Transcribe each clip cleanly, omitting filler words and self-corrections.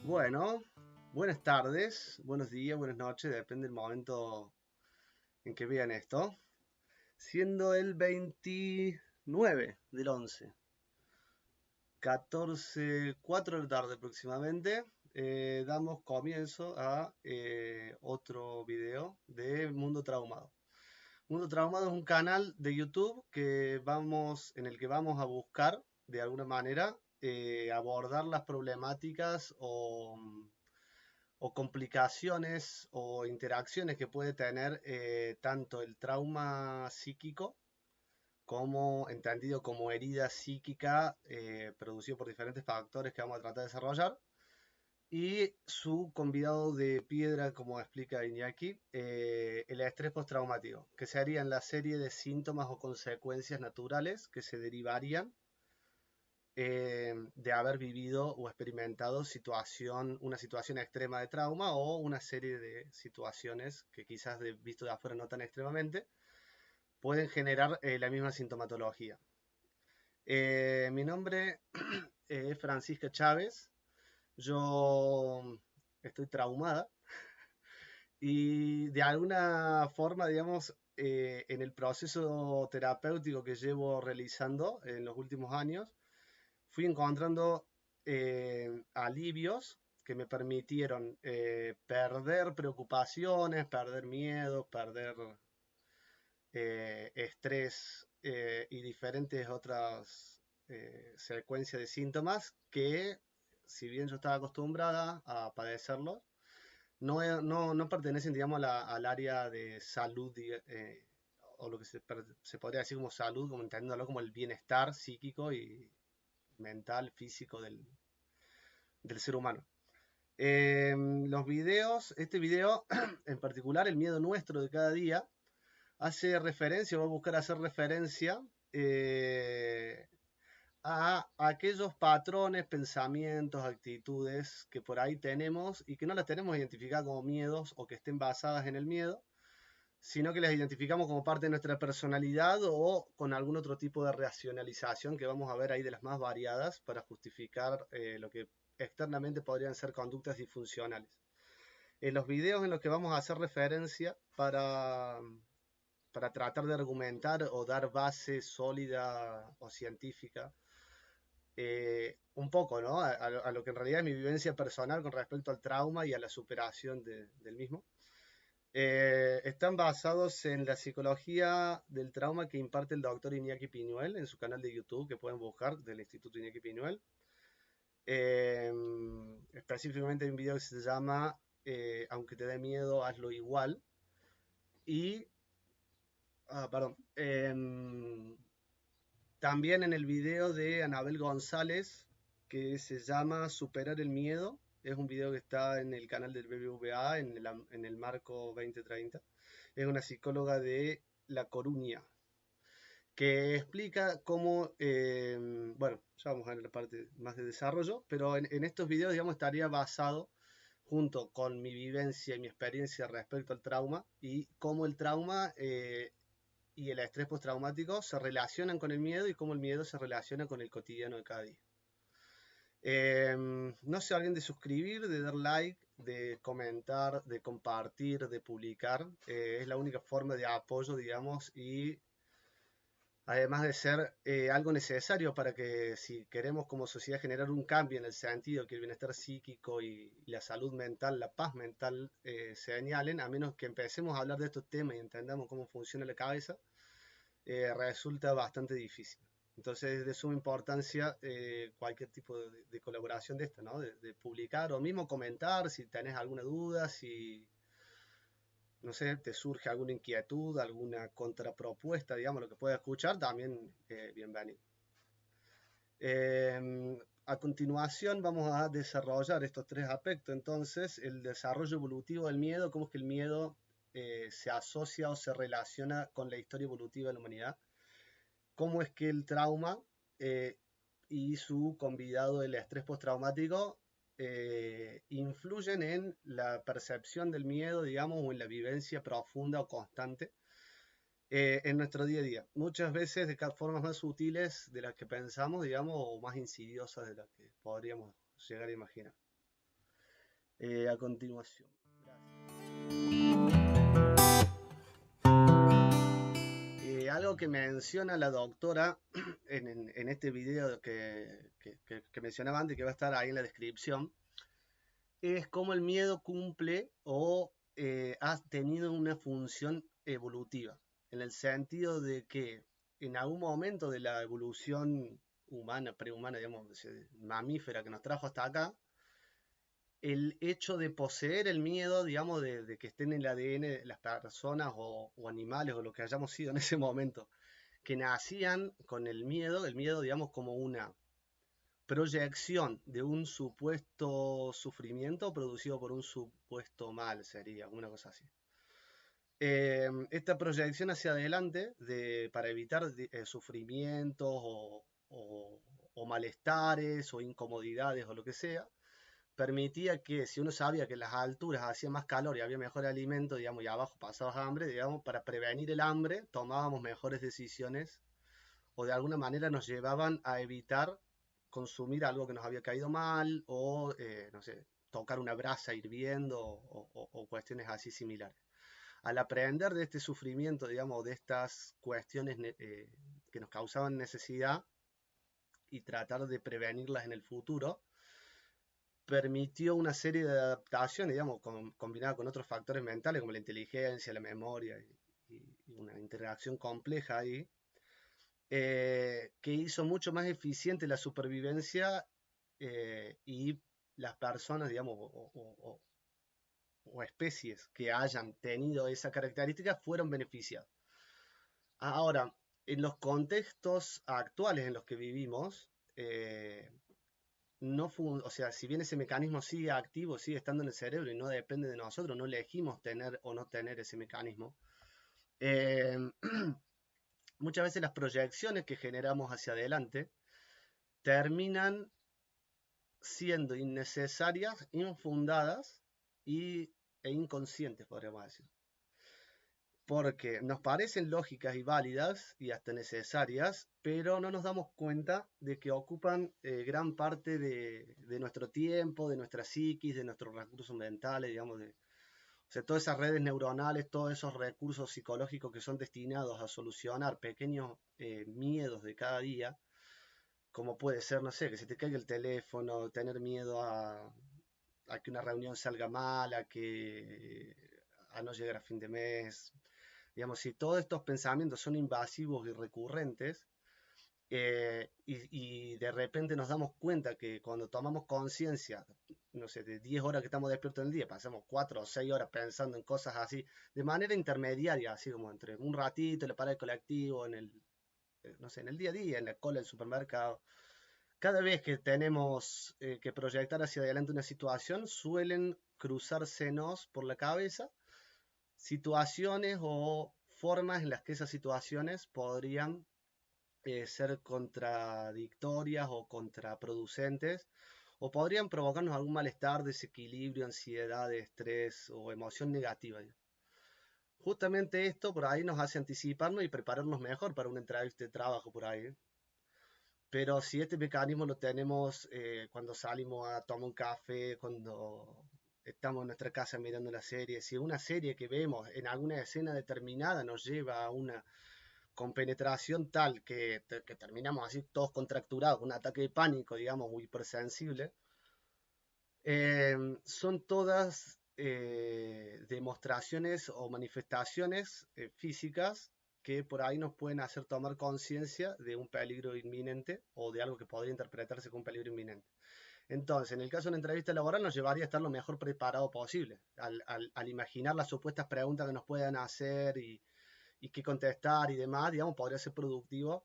Bueno, buenas tardes, buenos días, buenas noches, depende del momento en que vean esto. Siendo el 29 del 11, 14:04 de la tarde aproximadamente, damos comienzo a otro video de Mundo Traumado. Mundo Traumado es un canal de YouTube en el que vamos a buscar, de alguna manera, abordar las problemáticas o complicaciones o interacciones que puede tener tanto el trauma psíquico como entendido como herida psíquica producido por diferentes factores que vamos a tratar de desarrollar, y su convidado de piedra, como explica Iñaki, el estrés postraumático, que serían la serie de síntomas o consecuencias naturales que se derivarían de haber vivido o experimentado una situación extrema de trauma o una serie de situaciones que quizás visto de afuera no tan extremadamente, pueden generar la misma sintomatología. Mi nombre es Francisca Chávez, yo estoy traumada y de alguna forma, digamos, en el proceso terapéutico que llevo realizando en los últimos años, fui encontrando alivios que me permitieron perder preocupaciones, perder miedo, perder estrés y diferentes otras secuencias de síntomas que, si bien yo estaba acostumbrada a padecerlos, no pertenecen, digamos, al área de salud, o lo que se podría decir como salud, como entendiéndolo como el bienestar psíquico y mental, físico del ser humano. Este video en particular, el miedo nuestro de cada día, hace referencia, voy a buscar hacer referencia a aquellos patrones, pensamientos, actitudes que por ahí tenemos y que no las tenemos identificadas como miedos o que estén basadas en el miedo, sino que las identificamos como parte de nuestra personalidad o con algún otro tipo de racionalización que vamos a ver ahí de las más variadas para justificar lo que externamente podrían ser conductas disfuncionales. En los videos en los que vamos a hacer referencia para tratar de argumentar o dar base sólida o científica, un poco, ¿no? A lo que en realidad es mi vivencia personal con respecto al trauma y a la superación del mismo. Están basados en la psicología del trauma que imparte el doctor Iñaki Piñuel en su canal de YouTube, que pueden buscar, del Instituto Iñaki Piñuel. Específicamente hay un video que se llama Aunque te dé miedo, hazlo igual. Y, perdón, también en el video de Anabel González, que se llama Superar el Miedo. Es un video que está en el canal del BBVA en el marco 2030. Es una psicóloga de La Coruña que explica cómo, bueno, ya vamos a ver la parte más de desarrollo, pero en estos videos, digamos, estaría basado junto con mi vivencia y mi experiencia respecto al trauma y cómo el trauma y el estrés postraumático se relacionan con el miedo y cómo el miedo se relaciona con el cotidiano de cada día. No se olviden de suscribir, de dar like, de comentar, de compartir, de publicar. Es la única forma de apoyo, digamos, y además de ser algo necesario para que, si queremos como sociedad generar un cambio en el sentido que el bienestar psíquico y la salud mental, la paz mental se añalen, a menos que empecemos a hablar de estos temas y entendamos cómo funciona la cabeza, resulta bastante difícil. Entonces es de suma importancia cualquier tipo de colaboración de esta, ¿no? De publicar o mismo comentar si tenés alguna duda, si, no sé, te surge alguna inquietud, alguna contrapropuesta, digamos, lo que puedas escuchar, también bienvenido. A continuación vamos a desarrollar estos tres aspectos. Entonces, el desarrollo evolutivo del miedo, cómo es que el miedo se asocia o se relaciona con la historia evolutiva de la humanidad, cómo es que el trauma y su convidado, el estrés postraumático, influyen en la percepción del miedo, digamos, o en la vivencia profunda o constante en nuestro día a día. Muchas veces de formas más sutiles de las que pensamos, digamos, o más insidiosas de las que podríamos llegar a imaginar. a continuación. Algo que menciona la doctora en este video que mencionaba antes, que va a estar ahí en la descripción, es cómo el miedo cumple o ha tenido una función evolutiva, en el sentido de que en algún momento de la evolución humana, prehumana, digamos, mamífera que nos trajo hasta acá, el hecho de poseer el miedo, digamos, de que esté en el ADN de las personas o animales o lo que hayamos sido en ese momento, que nacían con el miedo, digamos, como una proyección de un supuesto sufrimiento producido por un supuesto mal, sería una cosa así. Esta proyección hacia adelante para evitar sufrimientos o malestares o incomodidades o lo que sea, permitía que si uno sabía que en las alturas hacía más calor y había mejor alimento, digamos, y abajo pasabas hambre, digamos, para prevenir el hambre tomábamos mejores decisiones o de alguna manera nos llevaban a evitar consumir algo que nos había caído mal o, no sé, tocar una brasa hirviendo o cuestiones así similares. Al aprender de este sufrimiento, digamos, de estas cuestiones que nos causaban necesidad y tratar de prevenirlas en el futuro, permitió una serie de adaptaciones, digamos, combinada con otros factores mentales como la inteligencia, la memoria y una interacción compleja ahí, que hizo mucho más eficiente la supervivencia y las personas, digamos, o especies que hayan tenido esa característica fueron beneficiadas. Ahora, en los contextos actuales en los que vivimos, no o sea, si bien ese mecanismo sigue activo, sigue estando en el cerebro y no depende de nosotros, no elegimos tener o no tener ese mecanismo, eh, muchas veces las proyecciones que generamos hacia adelante terminan siendo innecesarias, infundadas e inconscientes, podríamos decir. Porque nos parecen lógicas y válidas y hasta necesarias, pero no nos damos cuenta de que ocupan gran parte de nuestro tiempo, de nuestra psiquis, de nuestros recursos mentales, digamos, o sea, todas esas redes neuronales, todos esos recursos psicológicos que son destinados a solucionar pequeños miedos de cada día, como puede ser, no sé, que se te caiga el teléfono, tener miedo a que una reunión salga mal, a no llegar a fin de mes. Digamos, si todos estos pensamientos son invasivos y recurrentes, y de repente nos damos cuenta que cuando tomamos conciencia, no sé, de 10 horas que estamos despiertos en el día, pasamos 4 o 6 horas pensando en cosas así, de manera intermediaria, así como entre un ratito, en la parada del colectivo, no sé, en el día a día, en la cola del supermercado. Cada vez que tenemos que proyectar hacia adelante una situación, suelen cruzársenos por la cabeza situaciones o formas en las que esas situaciones podrían ser contradictorias o contraproducentes o podrían provocarnos algún malestar, desequilibrio, ansiedad, estrés o emoción negativa. Justamente esto por ahí nos hace anticiparnos y prepararnos mejor para una entrevista de trabajo por ahí. Pero si este mecanismo lo tenemos cuando salimos a tomar un café, cuando estamos en nuestra casa mirando la serie, si una serie que vemos en alguna escena determinada nos lleva a una compenetración tal que terminamos así todos contracturados, con un ataque de pánico, digamos, muy hipersensible, son todas demostraciones o manifestaciones físicas que por ahí nos pueden hacer tomar conciencia de un peligro inminente o de algo que podría interpretarse como un peligro inminente. Entonces, en el caso de una entrevista laboral nos llevaría a estar lo mejor preparado posible, al imaginar las supuestas preguntas que nos puedan hacer y qué contestar y demás, digamos, podría ser productivo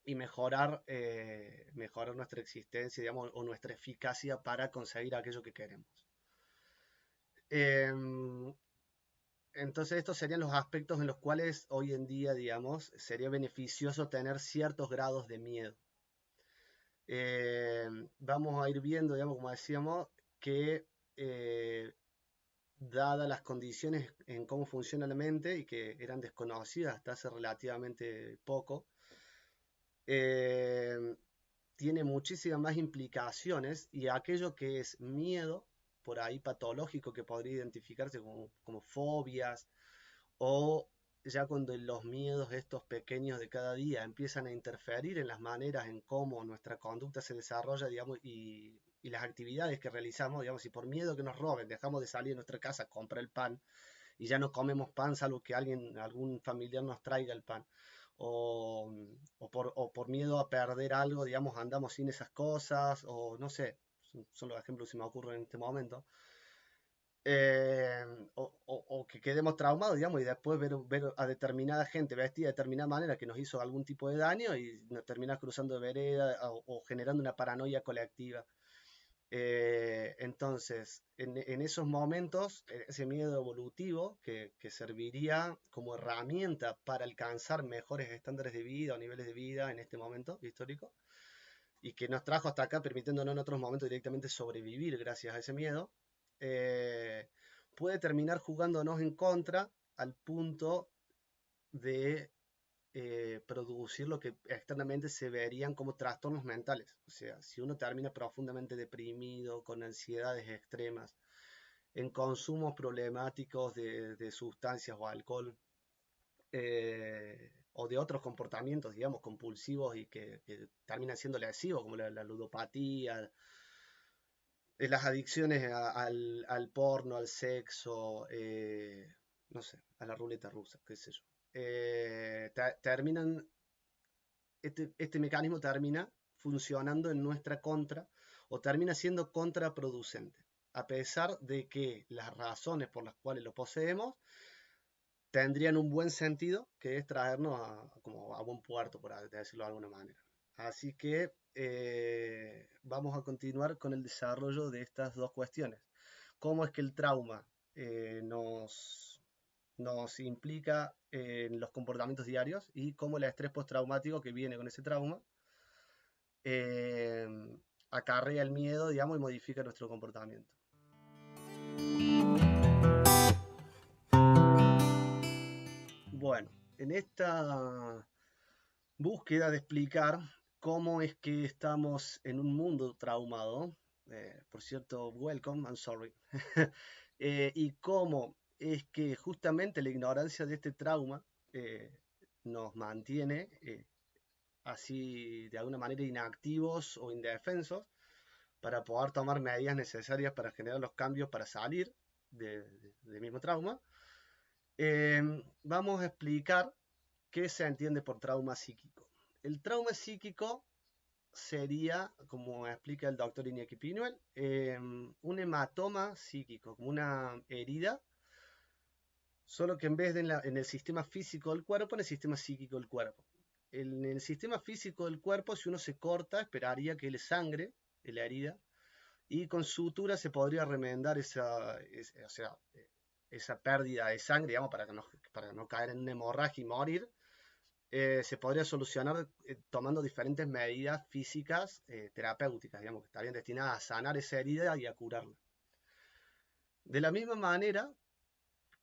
y mejorar nuestra existencia, digamos, o nuestra eficacia para conseguir aquello que queremos. Entonces estos serían los aspectos en los cuales hoy en día, digamos, sería beneficioso tener ciertos grados de miedo. Vamos a ir viendo, digamos, como decíamos, que dadas las condiciones en cómo funciona la mente y que eran desconocidas hasta hace relativamente poco, tiene muchísimas más implicaciones y aquello que es miedo por ahí patológico que podría identificarse como fobias, o ya cuando los miedos estos pequeños de cada día empiezan a interferir en las maneras en cómo nuestra conducta se desarrolla, digamos, y las actividades que realizamos, digamos, si por miedo que nos roben dejamos de salir de nuestra casa a comprar el pan y ya no comemos pan salvo que algún familiar nos traiga el pan, o, o por miedo a perder algo, digamos, andamos sin esas cosas, o no sé, son los ejemplos que se me ocurren en este momento. eh, o que quedemos traumados, digamos, y después ver a determinada gente vestida de determinada manera que nos hizo algún tipo de daño y nos terminamos cruzando de vereda o generando una paranoia colectiva. Entonces, en esos momentos, ese miedo evolutivo que serviría como herramienta para alcanzar mejores estándares de vida o niveles de vida en este momento histórico, y que nos trajo hasta acá, permitiéndonos en otros momentos directamente sobrevivir gracias a ese miedo, eh, puede terminar jugándonos en contra al punto de producir lo que externamente se verían como trastornos mentales. O sea, si uno termina profundamente deprimido, con ansiedades extremas, en consumos problemáticos de sustancias o alcohol, o de otros comportamientos, digamos, compulsivos y que terminan siendo lesivos, como la ludopatía, las adicciones al porno, al sexo, no sé, a la ruleta rusa, qué sé yo. Terminan, este mecanismo termina funcionando en nuestra contra o termina siendo contraproducente, a pesar de que las razones por las cuales lo poseemos tendrían un buen sentido, que es traernos como a buen puerto, por decirlo de alguna manera. Así que vamos a continuar con el desarrollo de estas dos cuestiones. ¿Cómo es que el trauma nos implica en los comportamientos diarios y cómo el estrés postraumático que viene con ese trauma eh, acarrea el miedo, digamos, y modifica nuestro comportamiento? Bueno, en esta búsqueda de explicar cómo es que estamos en un mundo traumado, por cierto, welcome, I'm sorry, y cómo es que justamente la ignorancia de este trauma nos mantiene así de alguna manera inactivos o indefensos para poder tomar medidas necesarias para generar los cambios para salir del mismo trauma. Vamos a explicar qué se entiende por trauma psíquico. El trauma psíquico sería, como explica el doctor Iñaki Pinuel, un hematoma psíquico, como una herida, solo que en vez de en el sistema físico del cuerpo, en el sistema psíquico del cuerpo. En el sistema físico del cuerpo, si uno se corta, esperaría que le sangre en la herida, y con sutura se podría remendar o sea, esa pérdida de sangre, digamos, para no caer en una hemorragia y morir. Se podría solucionar tomando diferentes medidas físicas terapéuticas, digamos, que estarían destinadas a sanar esa herida y a curarla. De la misma manera,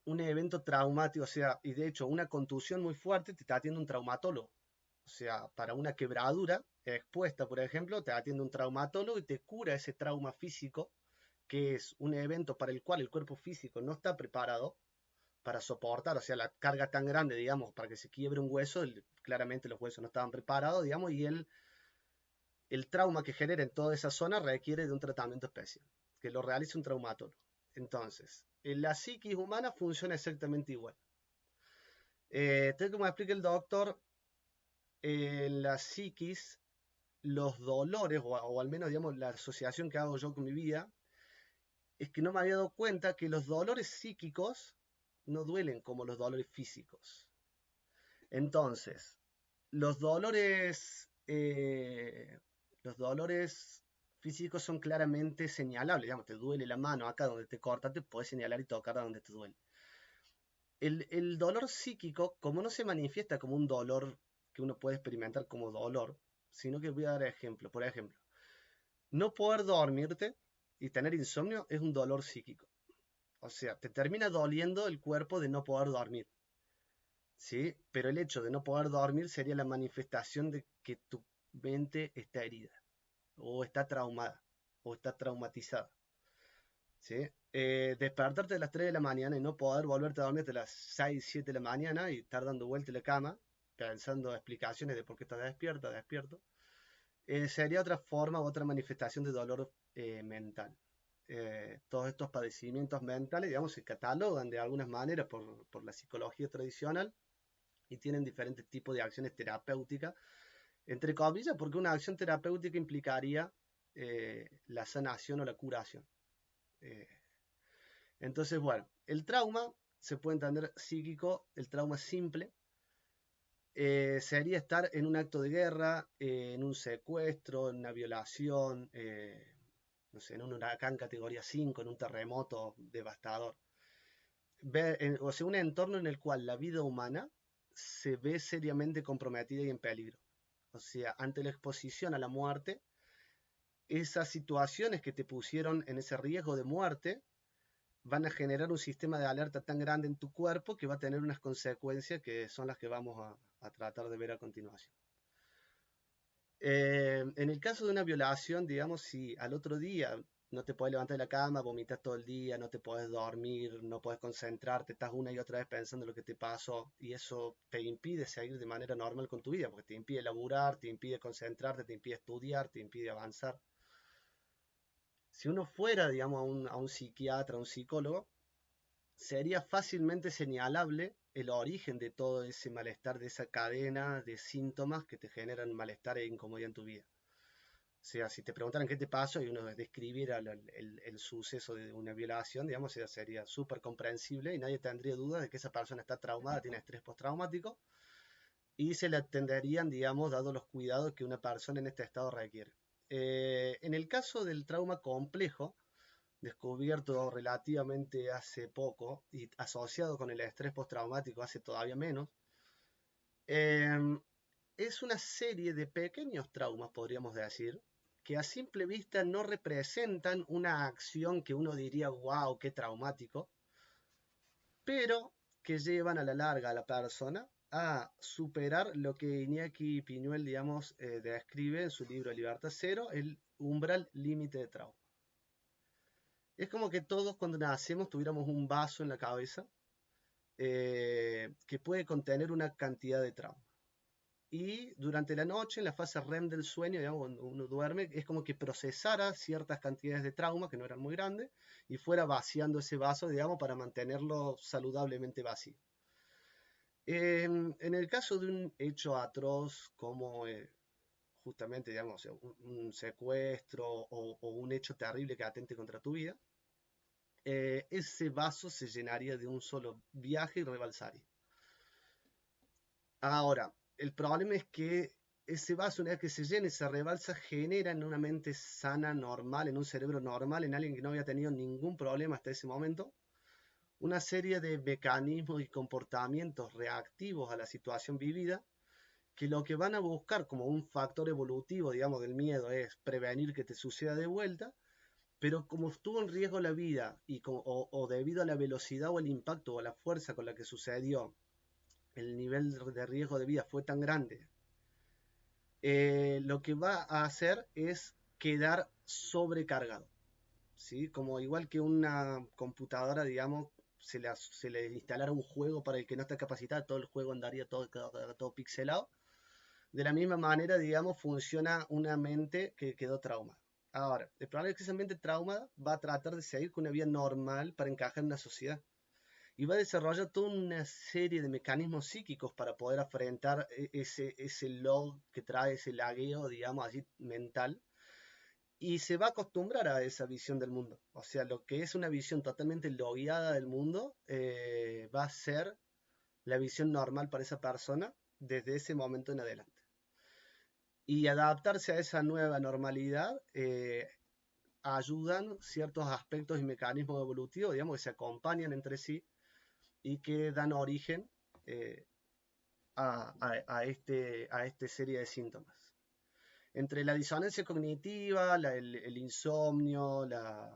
un evento traumático, o sea, y de hecho una contusión muy fuerte, te está atiende un traumatólogo. O sea, para una quebradura expuesta, por ejemplo, te atiende un traumatólogo y te cura ese trauma físico, que es un evento para el cual el cuerpo físico no está preparado para soportar, o sea, la carga tan grande, digamos, para que se quiebre un hueso, claramente los huesos no estaban preparados, digamos, y el trauma que genera en toda esa zona requiere de un tratamiento especial, que lo realice un traumatólogo. Entonces, en la psiquis humana funciona exactamente igual. Tal como explica el doctor, en la psiquis, los dolores, o al menos, digamos, la asociación que hago yo con mi vida, es que no me había dado cuenta que los dolores psíquicos no duelen como los dolores físicos. Entonces, los dolores físicos son claramente señalables. Digamos, te duele la mano acá donde te corta, te puedes señalar y tocar a donde te duele. El dolor psíquico, como no se manifiesta como un dolor que uno puede experimentar como dolor, sino que voy a dar ejemplo. Por ejemplo, no poder dormirte y tener insomnio es un dolor psíquico. O sea, te termina doliendo el cuerpo de no poder dormir. ¿Sí? Pero el hecho de no poder dormir sería la manifestación de que tu mente está herida, o está traumada, o está traumatizada. ¿sí? Despertarte a las 3 de la mañana y no poder volverte a dormir hasta las 6, 7 de la mañana y estar dando vuelta en la cama, pensando explicaciones de por qué estás despierto, sería otra forma u otra manifestación de dolor mental. Todos estos padecimientos mentales, digamos, se catalogan de algunas maneras por la psicología tradicional y tienen diferentes tipos de acciones terapéuticas, entre comillas, porque una acción terapéutica implicaría la sanación o la curación. Eh, entonces, bueno, el trauma se puede entender psíquico, el trauma simple, sería estar en un acto de guerra, en un secuestro, en una violación, no sé, en un huracán categoría 5, en un terremoto devastador. O sea, un entorno en el cual la vida humana se ve seriamente comprometida y en peligro. O sea, ante la exposición a la muerte, esas situaciones que te pusieron en ese riesgo de muerte van a generar un sistema de alerta tan grande en tu cuerpo que va a tener unas consecuencias que son las que vamos a tratar de ver a continuación. En el caso de una violación, digamos, si al otro día no te puedes levantar de la cama, vomitas todo el día, no te puedes dormir, no puedes concentrarte, estás una y otra vez pensando en lo que te pasó y eso te impide seguir de manera normal con tu vida, porque te impide laburar, te impide concentrarte, te impide estudiar, te impide avanzar. Si uno fuera, digamos, a un psiquiatra, a un psicólogo, sería fácilmente señalable el origen de todo ese malestar, de esa cadena de síntomas que te generan malestar e incomodidad en tu vida. O sea, si te preguntaran qué te pasó y uno describiera el suceso de una violación, digamos, sería súper comprensible y nadie tendría duda de que esa persona está traumada, tiene estrés postraumático y se le atenderían, digamos, dado los cuidados que una persona en este estado requiere. En el caso del trauma complejo, descubierto relativamente hace poco y asociado con el estrés postraumático hace todavía menos, eh, es una serie de pequeños traumas, podríamos decir, que a simple vista no representan una acción que uno diría, wow, qué traumático, pero que llevan a la larga a la persona a superar lo que Iñaki Piñuel, digamos, describe en su libro Libertad Cero, el umbral límite de trauma. Es como que todos cuando nacemos tuviéramos un vaso en la cabeza que puede contener una cantidad de trauma. Y durante la noche, en la fase REM del sueño, digamos, cuando uno duerme, es como que procesara ciertas cantidades de trauma que no eran muy grandes y fuera vaciando ese vaso, digamos, para mantenerlo saludablemente vacío. En el caso de un hecho atroz como justamente, digamos, un secuestro o un hecho terrible que atente contra tu vida, ese vaso se llenaría de un solo viaje y rebalsaría. Ahora, el problema es que ese vaso, una vez que se llena y se rebalsa, genera en una mente sana, normal, en un cerebro normal, en alguien que no había tenido ningún problema hasta ese momento, una serie de mecanismos y comportamientos reactivos a la situación vivida, que lo que van a buscar como un factor evolutivo, digamos, del miedo es prevenir que te suceda de vuelta, pero como estuvo en riesgo la vida o debido a la velocidad o el impacto o la fuerza con la que sucedió, el nivel de riesgo de vida fue tan grande, lo que va a hacer es quedar sobrecargado, ¿sí? Como igual que una computadora, digamos, se le instalara un juego para el que no está capacitado, todo el juego andaría todo pixelado. De la misma manera, digamos, funciona una mente que quedó traumada. Ahora, el problema es que esa mente traumada va a tratar de seguir con una vida normal para encajar en una sociedad y va a desarrollar toda una serie de mecanismos psíquicos para poder afrontar ese log que trae, ese lagueo, digamos, así mental, y se va a acostumbrar a esa visión del mundo. O sea, lo que es una visión totalmente logueada del mundo va a ser la visión normal para esa persona desde ese momento en adelante. Y adaptarse a esa nueva normalidad ayudan ciertos aspectos y mecanismos evolutivos, digamos, que se acompañan entre sí y que dan origen eh, a esta serie de síntomas. Entre la disonancia cognitiva, el insomnio, la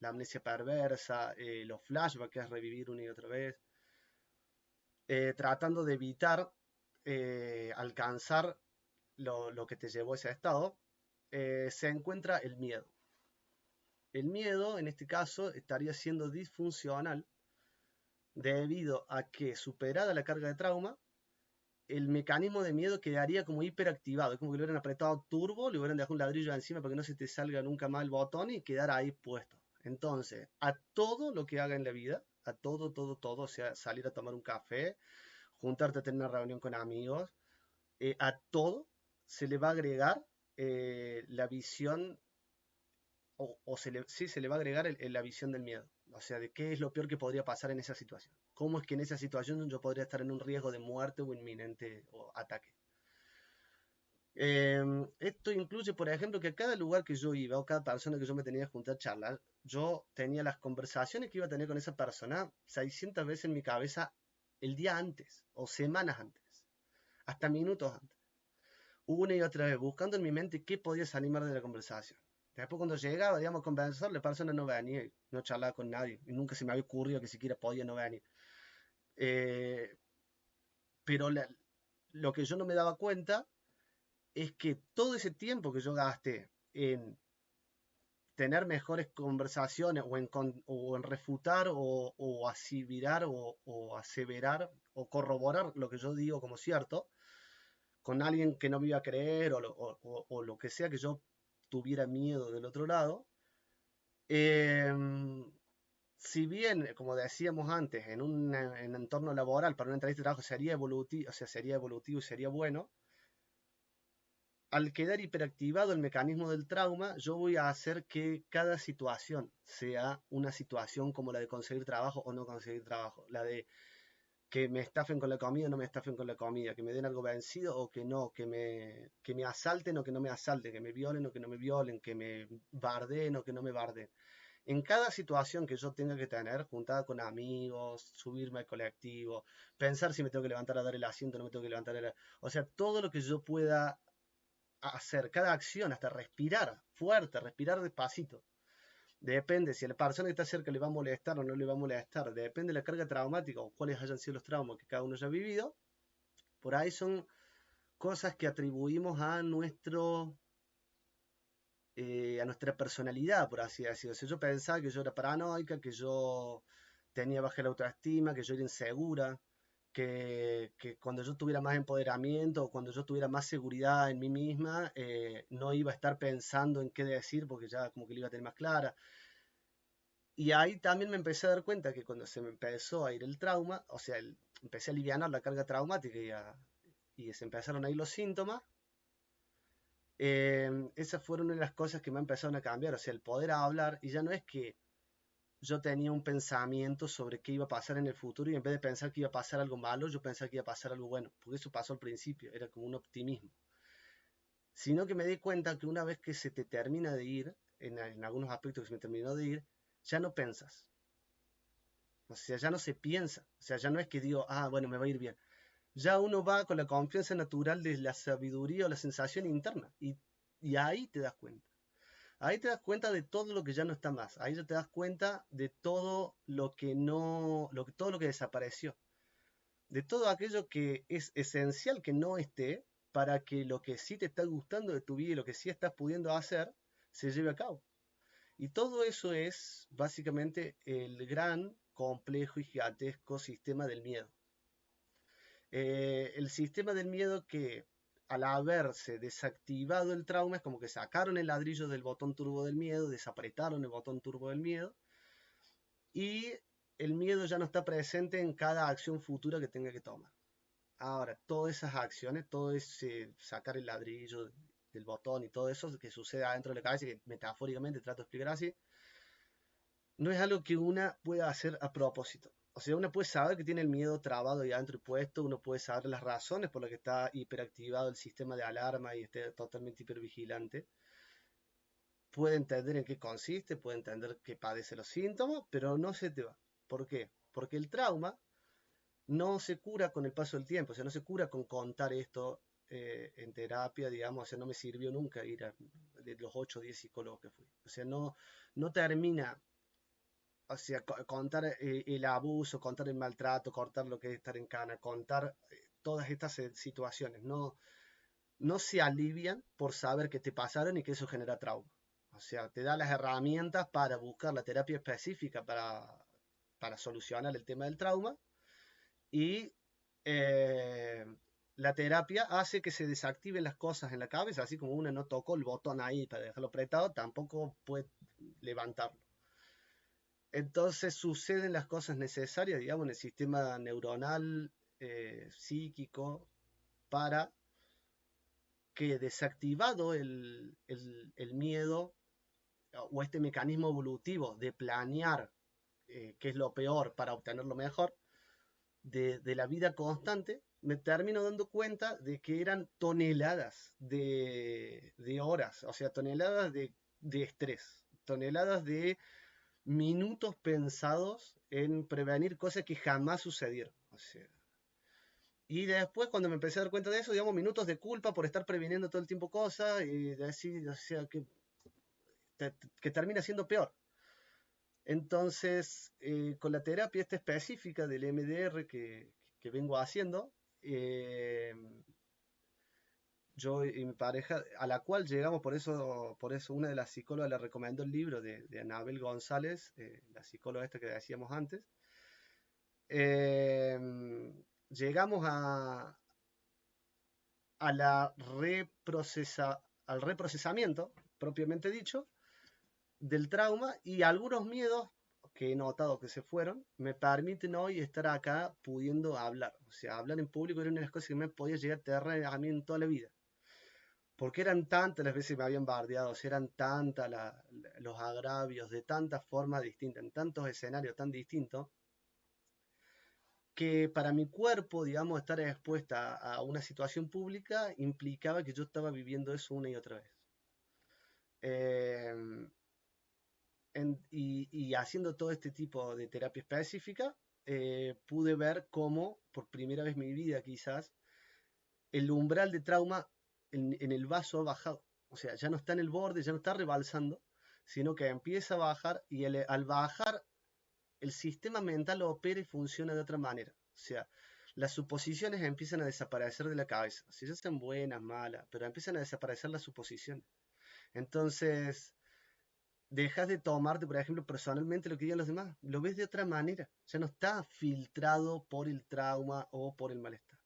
amnesia perversa, los flashbacks, que es revivir una y otra vez, tratando de evitar alcanzar lo que te llevó a ese estado, se encuentra el miedo. El miedo, en este caso, estaría siendo disfuncional debido a que, superada la carga de trauma, el mecanismo de miedo quedaría como hiperactivado. Es como que le hubieran apretado turbo, le hubieran dejado un ladrillo encima para que no se te salga nunca más el botón y quedar ahí puesto. Entonces, a todo lo que haga en la vida, a todo, todo, todo, o sea, salir a tomar un café, juntarte a tener una reunión con amigos, a todo se le va a agregar la visión, sí, se le va a agregar la visión del miedo. O sea, de qué es lo peor que podría pasar en esa situación. ¿Cómo es que en esa situación yo podría estar en un riesgo de muerte o inminente o ataque? Esto incluye, por ejemplo, que a cada lugar que yo iba o cada persona que yo me tenía que juntar a charlar, yo tenía las conversaciones que iba a tener con esa persona 600 veces en mi cabeza el día antes o semanas antes, hasta minutos antes, una y otra vez, buscando en mi mente qué podía salir mal de la conversación. Después cuando llegaba, digamos, a conversar, la persona no venía, no charlaba con nadie, y nunca se me había ocurrido que siquiera podía no venir. Eh, pero lo que yo no me daba cuenta es que todo ese tiempo que yo gasté en tener mejores conversaciones o en refutar o asimilar o aseverar o corroborar lo que yo digo como cierto con alguien que no me iba a creer o lo que sea que yo tuviera miedo del otro lado. eh, si bien, como decíamos antes, en un entorno laboral para una entrevista de trabajo sería evolutivo, o sea, sería evolutivo y sería bueno, al quedar hiperactivado el mecanismo del trauma, yo voy a hacer que cada situación sea una situación como la de conseguir trabajo o no conseguir trabajo, la de que me estafen con la comida o no me estafen con la comida, que me den algo vencido o que no, que me asalten o que no me asalten, que me violen o que no me violen, que me bardeen o que no me barden. En cada situación que yo tenga que tener, juntada con amigos, subirme al colectivo, pensar si me tengo que levantar a dar el asiento o no me tengo que levantar a dar... O sea, todo lo que yo pueda hacer, cada acción, hasta respirar fuerte, respirar despacito. Depende si a la persona que está cerca le va a molestar o no le va a molestar. Depende de la carga traumática o cuáles hayan sido los traumas que cada uno haya vivido. Por ahí son cosas que atribuimos a nuestra personalidad, por así decirlo. Si yo pensaba que yo era paranoica, que yo tenía baja la autoestima, que yo era insegura, que cuando yo tuviera más empoderamiento o cuando yo tuviera más seguridad en mí misma, no iba a estar pensando en qué decir porque ya como que lo iba a tener más clara. Y ahí también me empecé a dar cuenta que cuando se me empezó a ir el trauma, o sea, empecé a aliviar la carga traumática y se empezaron a ir los síntomas, esas fueron una de las cosas que me empezaron a cambiar, o sea, el poder hablar, y ya no es que yo tenía un pensamiento sobre qué iba a pasar en el futuro y en vez de pensar que iba a pasar algo malo, yo pensaba que iba a pasar algo bueno, porque eso pasó al principio, era como un optimismo. Sino que me di cuenta que una vez que se te termina de ir, en algunos aspectos que se me terminó de ir, ya no pensas. O sea, ya no se piensa. O sea, ya no es que digo, ah, bueno, me va a ir bien. Ya uno va con la confianza natural de la sabiduría o la sensación interna. Y ahí te das cuenta. Ahí te das cuenta de todo lo que ya no está más. Ahí ya te das cuenta de todo lo que no, todo lo que desapareció. De todo aquello que es esencial que no esté para que lo que sí te está gustando de tu vida y lo que sí estás pudiendo hacer se lleve a cabo. Y todo eso es básicamente el gran, complejo y gigantesco sistema del miedo. El sistema del miedo que al haberse desactivado el trauma es como que sacaron el ladrillo del botón turbo del miedo, desapretaron el botón turbo del miedo y el miedo ya no está presente en cada acción futura que tenga que tomar. Ahora, todas esas acciones, todo ese sacar el ladrillo del botón y todo eso que sucede adentro de la cabeza, que metafóricamente trato de explicar así, no es algo que una pueda hacer a propósito. O sea, uno puede saber que tiene el miedo trabado y adentro y puesto, uno puede saber las razones por las que está hiperactivado el sistema de alarma y esté totalmente hipervigilante. Puede entender en qué consiste, puede entender que padece los síntomas, pero no se te va. ¿Por qué? Porque el trauma no se cura con el paso del tiempo, o sea, no se cura con contar esto en terapia, digamos, o sea, no me sirvió nunca ir de los 8 o 10 psicólogos que fui. O sea, no termina, o sea, contar el abuso, contar el maltrato, contar lo que es estar en cana, contar todas estas situaciones, no se alivian por saber que te pasaron y que eso genera trauma. O O sea, te da las herramientas para buscar la terapia específica para solucionar el tema del trauma y eh, la terapia hace que se desactiven las cosas en la cabeza, así como uno no tocó el botón ahí para dejarlo apretado, tampoco puede levantarlo. Entonces suceden las cosas necesarias, digamos, en el sistema neuronal, psíquico, para que desactivado el miedo o este mecanismo evolutivo de planear qué es lo peor para obtener lo mejor, de la vida constante, me termino dando cuenta de que eran toneladas de horas, o sea, toneladas de estrés, toneladas de minutos pensados en prevenir cosas que jamás sucedieron. O sea, y después, cuando me empecé a dar cuenta de eso, digamos, minutos de culpa por estar previniendo todo el tiempo cosas y decir, o sea, que termina siendo peor. Entonces, con la terapia esta específica del MDR que vengo haciendo, eh, yo y mi pareja, a la cual llegamos, por eso una de las psicólogas le recomendó el libro de Anabel González, la psicóloga esta que decíamos antes, eh, llegamos a al reprocesamiento, propiamente dicho, del trauma y algunos miedos que he notado que se fueron, me permiten hoy estar acá pudiendo hablar. O sea, hablar en público era una de las cosas que me podía llegar a aterrar a mí en toda la vida. Porque eran tantas las veces que me habían bardeado, o sea, eran tantas los agravios de tantas formas distintas, en tantos escenarios tan distintos, que para mi cuerpo, digamos, estar expuesta a una situación pública implicaba que yo estaba viviendo eso una y otra vez. Eh, y haciendo todo este tipo de terapia específica, pude ver cómo, por primera vez en mi vida quizás, el umbral de trauma en el vaso ha bajado. O sea, ya no está en el borde, ya no está rebalsando, sino que empieza a bajar y al bajar el sistema mental opera y funciona de otra manera. O sea, las suposiciones empiezan a desaparecer de la cabeza. Si ya sean buenas, malas, pero empiezan a desaparecer las suposiciones. Entonces, dejas de tomarte, por ejemplo, personalmente lo que digan los demás, lo ves de otra manera, ya no está filtrado por el trauma o por el malestar.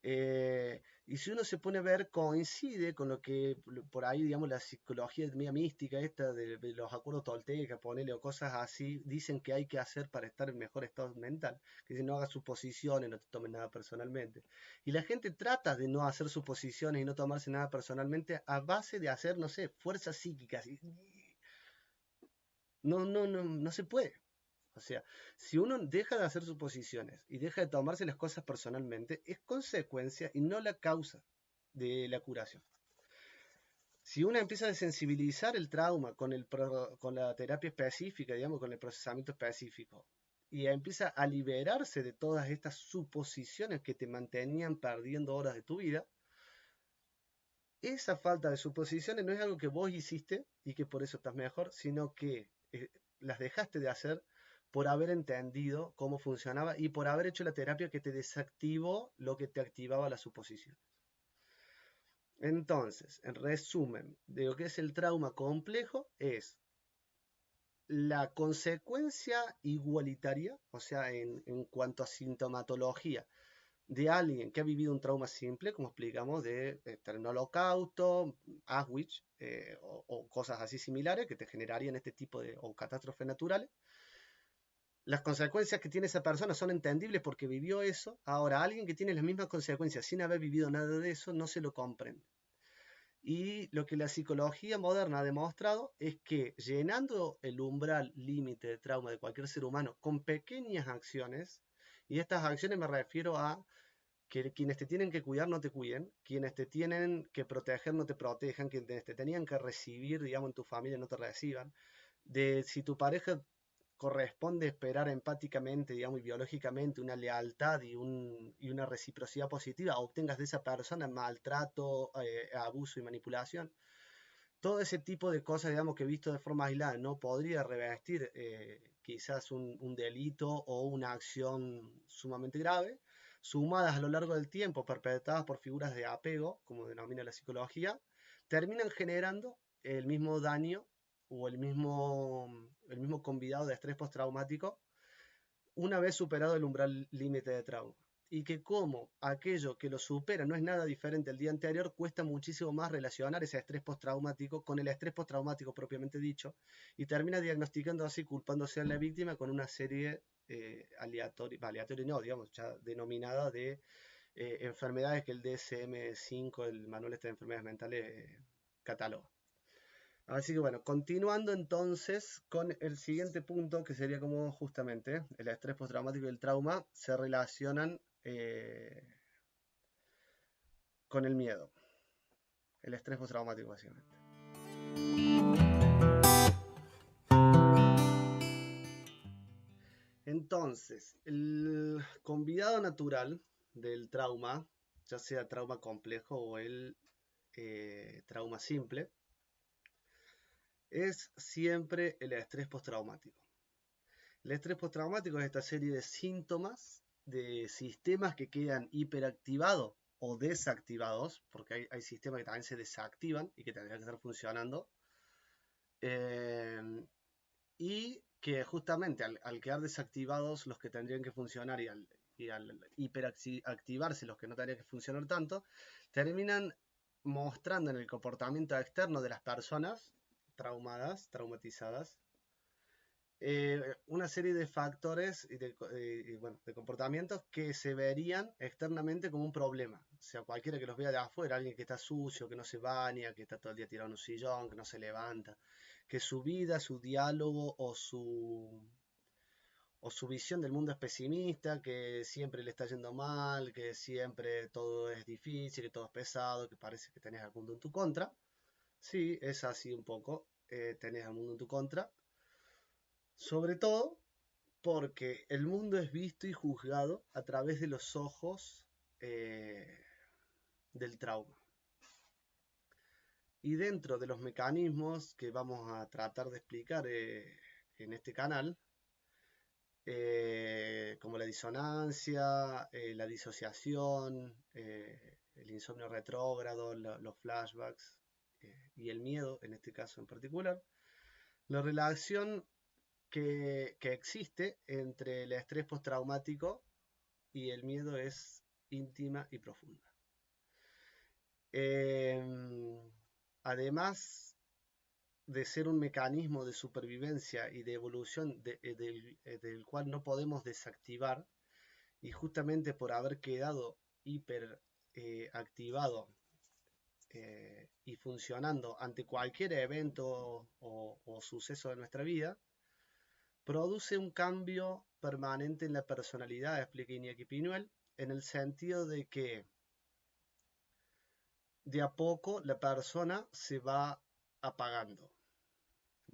Y si uno se pone a ver, coincide con lo que por ahí, digamos, la psicología media mística, esta de los acuerdos toltecas, ponele, o cosas así, dicen que hay que hacer para estar en mejor estado mental, que si no hagas suposiciones, no te tomes nada personalmente. Y la gente trata de no hacer suposiciones y no tomarse nada personalmente a base de hacer, no sé, fuerzas psíquicas. No se puede. O sea, si uno deja de hacer suposiciones y deja de tomarse las cosas personalmente, es consecuencia y no la causa de la curación. Si uno empieza a desensibilizar el trauma con la terapia específica, digamos, con el procesamiento específico, y empieza a liberarse de todas estas suposiciones que te mantenían perdiendo horas de tu vida, esa falta de suposiciones no es algo que vos hiciste y que por eso estás mejor, sino que las dejaste de hacer por haber entendido cómo funcionaba y por haber hecho la terapia que te desactivó lo que te activaba la suposición. Entonces, en resumen, de lo que es el trauma complejo es la consecuencia igualitaria, o sea, en cuanto a sintomatología, de alguien que ha vivido un trauma simple, como explicamos, de el holocausto, Auschwitz, o cosas así similares que te generarían este tipo de o catástrofes naturales. Las consecuencias que tiene esa persona son entendibles porque vivió eso. Ahora, alguien que tiene las mismas consecuencias sin haber vivido nada de eso, no se lo comprende. Y lo que la psicología moderna ha demostrado es que llenando el umbral límite de trauma de cualquier ser humano con pequeñas acciones, y estas acciones me refiero a que quienes te tienen que cuidar no te cuiden, quienes te tienen que proteger no te protejan, quienes te tenían que recibir, digamos, en tu familia no te reciban, de si tu pareja corresponde esperar empáticamente, digamos, y biológicamente una lealtad y una reciprocidad positiva, obtengas de esa persona maltrato, abuso y manipulación. Todo ese tipo de cosas, digamos, que visto de forma aislada no podría revestir quizás un delito o una acción sumamente grave, sumadas a lo largo del tiempo, perpetradas por figuras de apego, como denomina la psicología, terminan generando el mismo daño o el mismo convidado de estrés postraumático una vez superado el umbral límite de trauma. Y que como aquello que lo supera no es nada diferente al día anterior, cuesta muchísimo más relacionar ese estrés postraumático con el estrés postraumático propiamente dicho, y termina diagnosticando así, culpándose a la víctima con una serie aleatoria no, digamos, ya denominada de enfermedades que el DSM-5, el Manual de Enfermedades Mentales, cataloga. Así que bueno, continuando entonces con el siguiente punto, que sería como justamente el estrés postraumático y el trauma se relacionan con el miedo. El estrés postraumático, básicamente. Entonces, el convidado natural del trauma, ya sea trauma complejo o el trauma simple, es siempre el estrés postraumático. El estrés postraumático es esta serie de síntomas de sistemas que quedan hiperactivados o desactivados, porque hay sistemas que también se desactivan y que tendrían que estar funcionando, y que justamente al quedar desactivados los que tendrían que funcionar y al hiperactivarse los que no tendrían que funcionar tanto, terminan mostrando en el comportamiento externo de las personas traumadas, traumatizadas, una serie de factores de comportamientos que se verían externamente como un problema. O sea, cualquiera que los vea de afuera, alguien que está sucio, que no se baña, que está todo el día tirado en un sillón, que no se levanta, que su vida, su diálogo o su visión del mundo es pesimista, que siempre le está yendo mal, que siempre todo es difícil, que todo es pesado, que parece que tenés al mundo en tu contra. Sí, es así un poco, tenés al mundo en tu contra. Sobre todo porque el mundo es visto y juzgado a través de los ojos del trauma. Y dentro de los mecanismos que vamos a tratar de explicar en este canal, como la disonancia, la disociación, el insomnio retrógrado, los flashbacks y el miedo, en este caso en particular, la relación que existe entre el estrés postraumático y el miedo es íntima y profunda. Además de ser un mecanismo de supervivencia y de evolución del cual no podemos desactivar, y justamente por haber quedado hiperactivado y funcionando ante cualquier evento o suceso de nuestra vida, produce un cambio permanente en la personalidad, explica Iñaki Pinuel, en el sentido de que de a poco la persona se va apagando,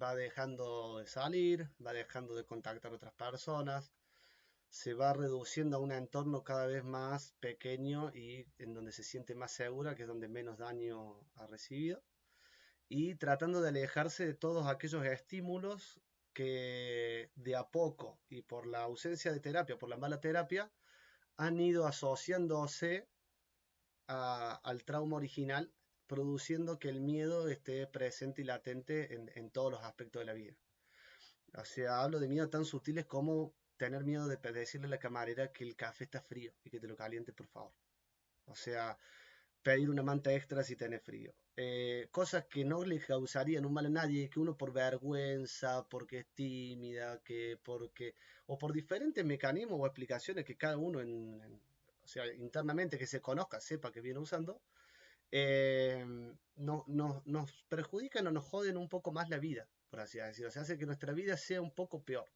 va dejando de salir, va dejando de contactar a otras personas, se va reduciendo a un entorno cada vez más pequeño y en donde se siente más segura, que es donde menos daño ha recibido, y tratando de alejarse de todos aquellos estímulos que de a poco y por la ausencia de terapia, por la mala terapia, han ido asociándose al trauma original, produciendo que el miedo esté presente y latente en todos los aspectos de la vida. O sea, hablo de miedos tan sutiles como tener miedo de decirle a la camarera que el café está frío y que te lo caliente, por favor. O sea, pedir una manta extra si tenés frío. Cosas que no le causarían un mal a nadie, que uno por vergüenza, porque es tímida, o por diferentes mecanismos o explicaciones que cada uno o sea, internamente que se conozca, sepa que viene usando, nos perjudican o nos joden un poco más la vida, por así decirlo. O sea, hace que nuestra vida sea un poco peor.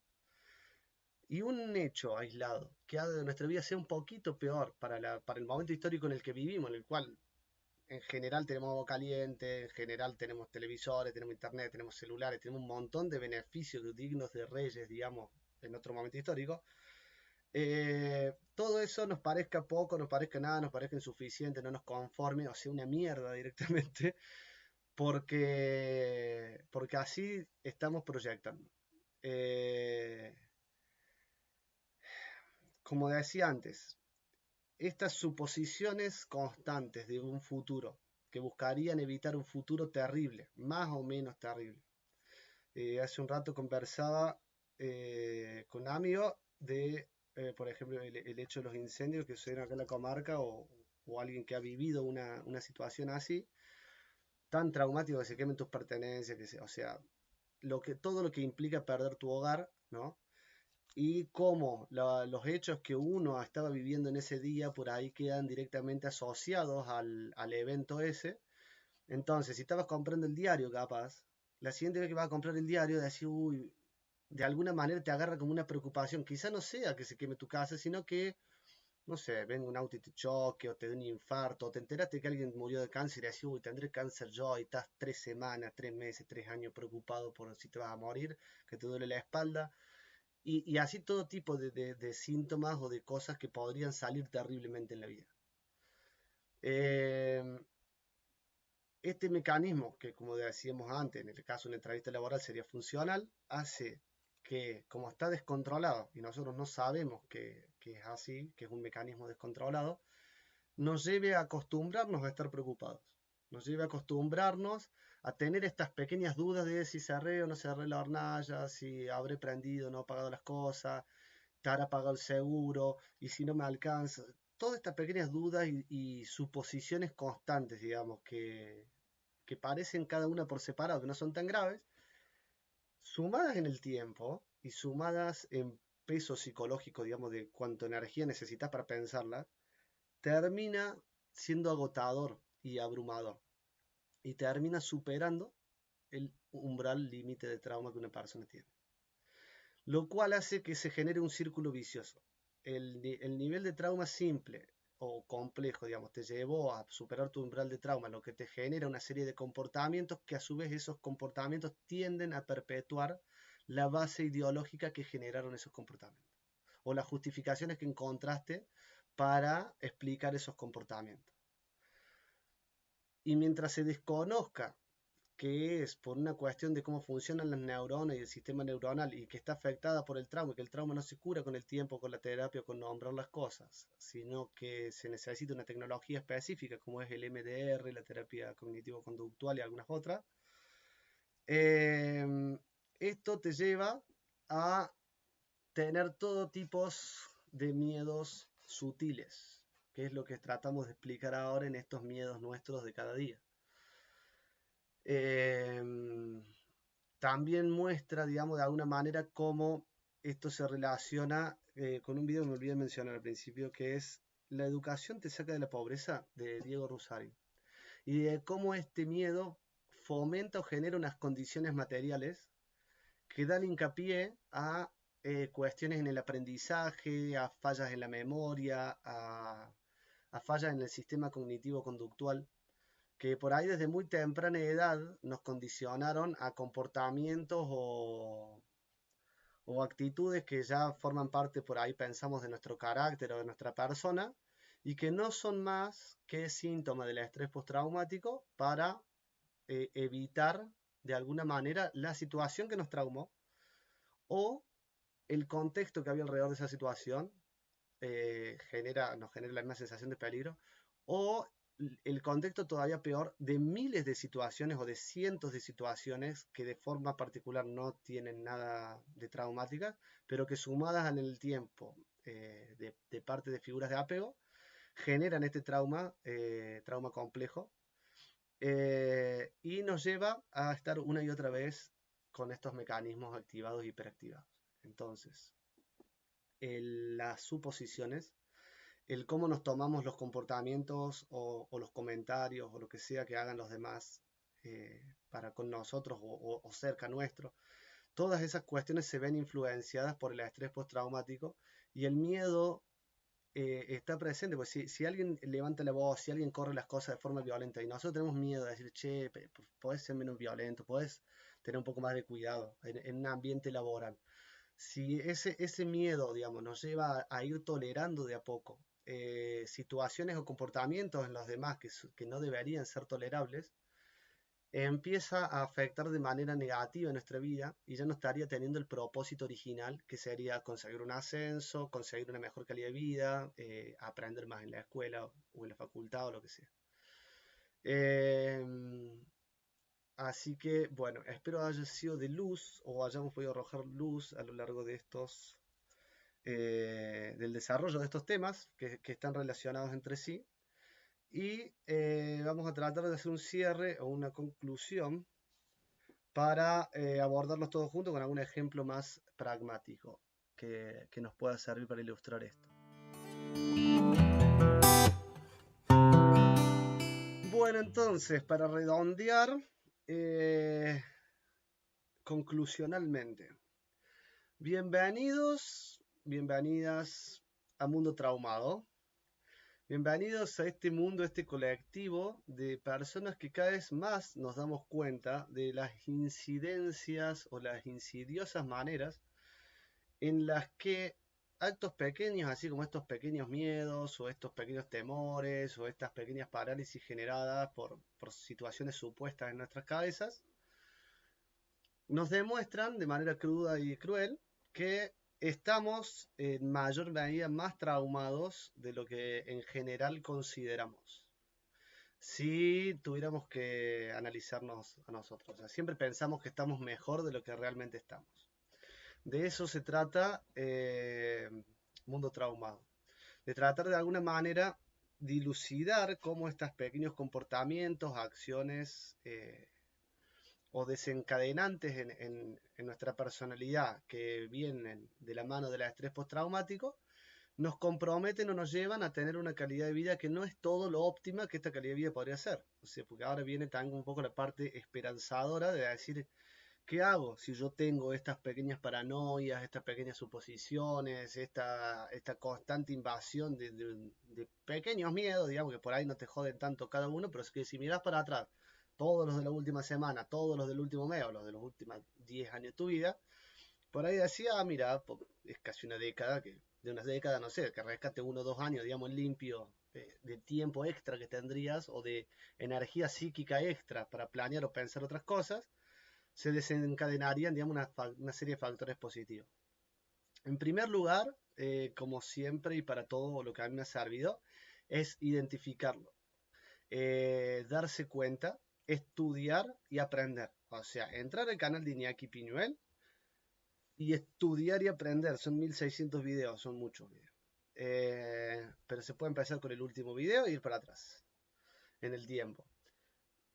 Y un hecho aislado que haga de nuestra vida sea un poquito peor para el momento histórico en el que vivimos, en el cual en general tenemos agua caliente, en general tenemos televisores, tenemos internet, tenemos celulares, tenemos un montón de beneficios dignos de reyes, digamos, en otro momento histórico. Todo eso nos parezca poco, nos parezca nada, nos parezca insuficiente, no nos conforme, o sea, una mierda directamente, porque así estamos proyectando. Como decía antes, estas suposiciones constantes de un futuro que buscarían evitar un futuro terrible, más o menos terrible. Hace un rato conversaba con amigos de, por ejemplo, el hecho de los incendios que suceden acá en la comarca o alguien que ha vivido una situación así, tan traumático que se quemen tus pertenencias, o sea, todo lo que implica perder tu hogar, ¿no? Y cómo los hechos que uno estaba viviendo en ese día por ahí quedan directamente asociados al evento ese. Entonces, si estabas comprando el diario, capaz, la siguiente vez que vas a comprar el diario, decís, uy, de alguna manera te agarra como una preocupación. Quizá no sea que se queme tu casa, sino que, no sé, venga un auto y te choque, o te dé un infarto, o te enteraste que alguien murió de cáncer y decís, uy, tendré cáncer yo, y estás 3 semanas, 3 meses, 3 años preocupado por si te vas a morir, que te duele la espalda. Y así todo tipo de síntomas o de cosas que podrían salir terriblemente en la vida. Eh, Este mecanismo, que como decíamos antes, en el caso de una entrevista laboral sería funcional, hace que, como está descontrolado y nosotros no sabemos que es así, que es un mecanismo descontrolado, nos lleve a acostumbrarnos a estar preocupados. Nos lleve a acostumbrarnos a tener estas pequeñas dudas de si cerré o no cerré la hornalla, si habré prendido o no apagado las cosas, te habrá pagado el seguro, y si no me alcanza. Todas estas pequeñas dudas y suposiciones constantes, digamos, que parecen cada una por separado, que no son tan graves, sumadas en el tiempo y sumadas en peso psicológico, digamos, de cuánta energía necesitas para pensarla, termina siendo agotador y abrumador. Y termina superando el umbral límite de trauma que una persona tiene. Lo cual hace que se genere un círculo vicioso. El nivel de trauma simple o complejo, digamos, te llevó a superar tu umbral de trauma, lo que te genera una serie de comportamientos que a su vez esos comportamientos tienden a perpetuar la base ideológica que generaron esos comportamientos o las justificaciones que encontraste para explicar esos comportamientos. Y mientras se desconozca que es por una cuestión de cómo funcionan las neuronas y el sistema neuronal y que está afectada por el trauma, que el trauma no se cura con el tiempo, con la terapia o con nombrar las cosas, sino que se necesita una tecnología específica como es el MDR, la terapia cognitivo-conductual y algunas otras. Esto te lleva a tener todo tipo de miedos sutiles, que es lo que tratamos de explicar ahora en estos miedos nuestros de cada día. También muestra, digamos, de alguna manera cómo esto se relaciona con un video que me olvidé mencionar al principio, que es La educación te saca de la pobreza, de Diego Rosario, y de cómo este miedo fomenta o genera unas condiciones materiales que dan hincapié a cuestiones en el aprendizaje, a fallas en la memoria, a fallas en el sistema cognitivo-conductual, que por ahí desde muy temprana edad nos condicionaron a comportamientos o actitudes que ya forman parte, por ahí pensamos, de nuestro carácter o de nuestra persona, y que no son más que síntomas del estrés postraumático para evitar de alguna manera la situación que nos traumó o el contexto que había alrededor de esa situación nos genera la misma sensación de peligro, o el contexto todavía peor de miles de situaciones o de cientos de situaciones que de forma particular no tienen nada de traumáticas, pero que sumadas en el tiempo de parte de figuras de apego, generan este trauma complejo, y nos lleva a estar una y otra vez con estos mecanismos activados y hiperactivados. Entonces, las suposiciones, el cómo nos tomamos los comportamientos o los comentarios o lo que sea que hagan los demás para con nosotros o cerca nuestro, todas esas cuestiones se ven influenciadas por el estrés postraumático y el miedo está presente, pues si alguien levanta la voz, si alguien corre las cosas de forma violenta y nosotros tenemos miedo de decir, che, podés ser menos violento, podés tener un poco más de cuidado en un ambiente laboral. Si ese miedo, digamos, nos lleva a ir tolerando de a poco situaciones o comportamientos en los demás que no deberían ser tolerables, empieza a afectar de manera negativa nuestra vida y ya no estaría teniendo el propósito original, que sería conseguir un ascenso, conseguir una mejor calidad de vida, aprender más en la escuela o en la facultad o lo que sea. Así que, bueno, espero haya sido de luz o hayamos podido arrojar luz a lo largo de estos, del desarrollo de estos temas que están relacionados entre sí. Y vamos a tratar de hacer un cierre o una conclusión para abordarlos todos juntos con algún ejemplo más pragmático que nos pueda servir para ilustrar esto. Bueno, entonces, para redondear, conclusionalmente, bienvenidas a Mundo Traumado. Bienvenidos a este mundo, este colectivo de personas que cada vez más nos damos cuenta de las incidencias o las insidiosas maneras en las que actos pequeños, así como estos pequeños miedos o estos pequeños temores o estas pequeñas parálisis generadas por situaciones supuestas en nuestras cabezas, nos demuestran de manera cruda y cruel que estamos en mayor medida más traumados de lo que en general consideramos. Si tuviéramos que analizarnos a nosotros, o sea, siempre pensamos que estamos mejor de lo que realmente estamos. De eso se trata Mundo Traumado. De tratar de alguna manera dilucidar cómo estos pequeños comportamientos, acciones o desencadenantes en nuestra personalidad que vienen de la mano del estrés postraumático nos comprometen o nos llevan a tener una calidad de vida que no es todo lo óptima que esta calidad de vida podría ser. O sea, porque ahora viene también un poco la parte esperanzadora de decir, ¿qué hago si yo tengo estas pequeñas paranoias, estas pequeñas suposiciones, esta constante invasión de pequeños miedos, digamos, que por ahí no te joden tanto cada uno, pero es que si miras para atrás, todos los de la última semana, todos los del último mes o los de los últimos 10 años de tu vida, por ahí decía, ah, mira, es casi una década, de una década, no sé, que rescate 1 o 2 años, digamos, limpio de tiempo extra que tendrías o de energía psíquica extra para planear o pensar otras cosas, se desencadenarían, digamos, una serie de factores positivos. En primer lugar, como siempre y para todo lo que a mí me ha servido, es identificarlo, darse cuenta, estudiar y aprender. O sea, entrar al canal de Iñaki Piñuel y estudiar y aprender. Son 1600 videos, son muchos videos. Pero se puede empezar con el último video e ir para atrás en el tiempo.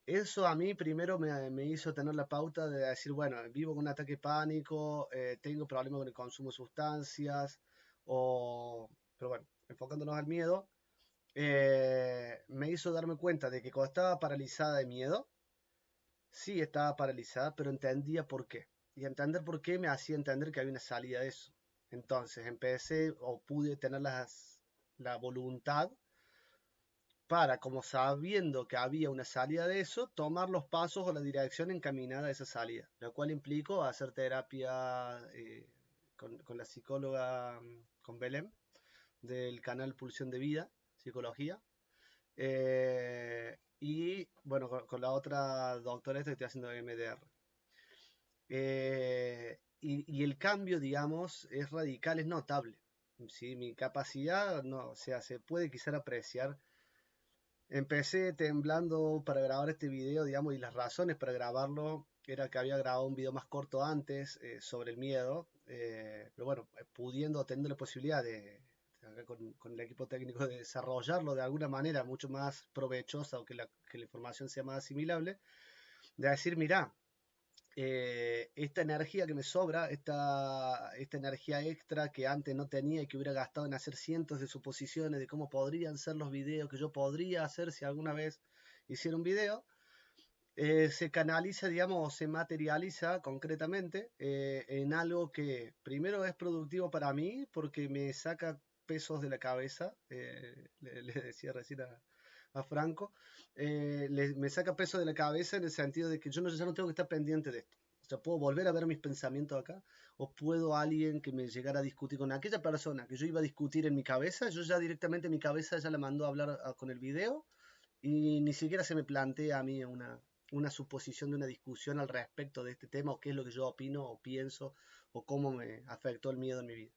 Eso a mí primero me hizo tener la pauta de decir, bueno, vivo con un ataque de pánico, tengo problemas con el consumo de sustancias, pero bueno, enfocándonos al miedo, me hizo darme cuenta de que cuando estaba paralizada de miedo, sí estaba paralizada, pero entendía por qué. Y entender por qué me hacía entender que había una salida de eso. Entonces empecé o pude tener la voluntad para, como sabiendo que había una salida de eso, tomar los pasos o la dirección encaminada a esa salida, lo cual implicó hacer terapia con la psicóloga, con Belén, del canal Pulsión de Vida, Psicología, y bueno, con la otra doctora esta que estoy haciendo MDR. Y el cambio, digamos, es radical, es notable. ¿Sí? Mi capacidad, no, o sea, se puede quizás apreciar. Empecé temblando para grabar este video, digamos, y las razones para grabarlo era que había grabado un video más corto antes sobre el miedo, pero bueno, pudiendo tener la posibilidad acá con el equipo técnico de desarrollarlo de alguna manera mucho más provechosa o que la información sea más asimilable, de decir, mirá, esta energía que me sobra, esta energía extra que antes no tenía y que hubiera gastado en hacer cientos de suposiciones de cómo podrían ser los videos que yo podría hacer si alguna vez hiciera un video, se canaliza, digamos, o se materializa concretamente en algo que primero es productivo para mí porque me saca pesos de la cabeza, le decía recién a Franco, me saca peso de la cabeza en el sentido de que yo ya no tengo que estar pendiente de esto. O sea, puedo volver a ver mis pensamientos acá, o puedo alguien que me llegara a discutir con aquella persona que yo iba a discutir en mi cabeza, yo ya directamente mi cabeza ya la mandó a hablar con el video y ni siquiera se me plantea a mí una suposición de una discusión al respecto de este tema o qué es lo que yo opino o pienso o cómo me afectó el miedo en mi vida.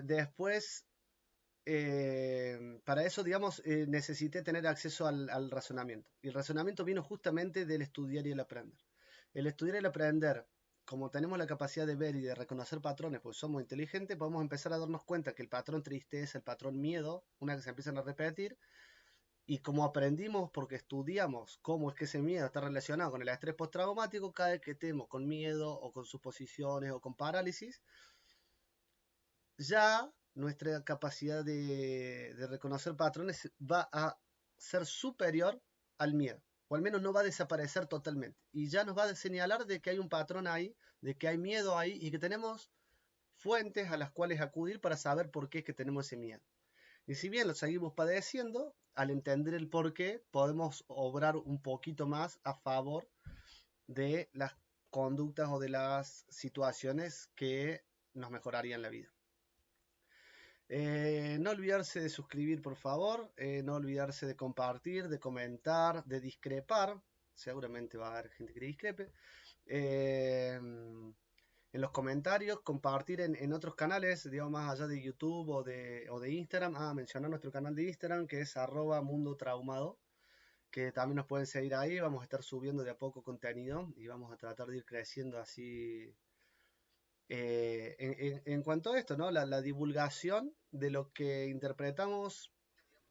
Después para eso, digamos, necesité tener acceso al razonamiento. Y el razonamiento vino justamente del estudiar y el aprender. El estudiar y el aprender, como tenemos la capacidad de ver y de reconocer patrones, pues somos inteligentes, podemos empezar a darnos cuenta que el patrón tristeza, el patrón miedo, una vez que se empiezan a repetir, y como aprendimos porque estudiamos cómo es que ese miedo está relacionado con el estrés postraumático, cada vez que estemos con miedo o con suposiciones o con parálisis, ya nuestra capacidad de reconocer patrones va a ser superior al miedo, o al menos no va a desaparecer totalmente. Y ya nos va a señalar de que hay un patrón ahí, de que hay miedo ahí y que tenemos fuentes a las cuales acudir para saber por qué es que tenemos ese miedo. Y si bien lo seguimos padeciendo, al entender el por qué, podemos obrar un poquito más a favor de las conductas o de las situaciones que nos mejorarían la vida. No olvidarse de suscribir, por favor. No olvidarse de compartir, de comentar, de discrepar. Seguramente va a haber gente que discrepe. En los comentarios, compartir en otros canales, digamos, más allá de YouTube o de Instagram. Mencionar nuestro canal de Instagram, que es @mundotraumado, que también nos pueden seguir ahí. Vamos a estar subiendo de a poco contenido y vamos a tratar de ir creciendo así. En cuanto a esto, ¿no? La divulgación de lo que interpretamos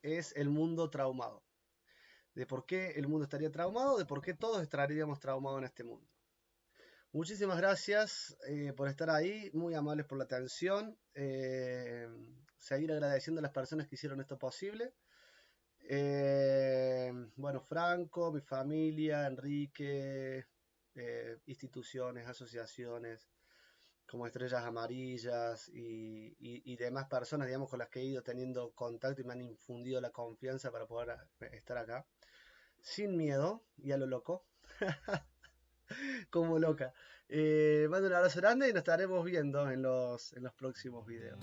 es el mundo traumado. De por qué el mundo estaría traumado, de por qué todos estaríamos traumados en este mundo. Muchísimas gracias por estar ahí, muy amables por la atención. Seguir agradeciendo a las personas que hicieron esto posible. Bueno, Franco, mi familia, Enrique, instituciones, asociaciones como Estrellas Amarillas y demás personas, digamos, con las que he ido teniendo contacto y me han infundido la confianza para poder estar acá, sin miedo y a lo loco, como loca. Mando un abrazo grande y nos estaremos viendo en los próximos videos.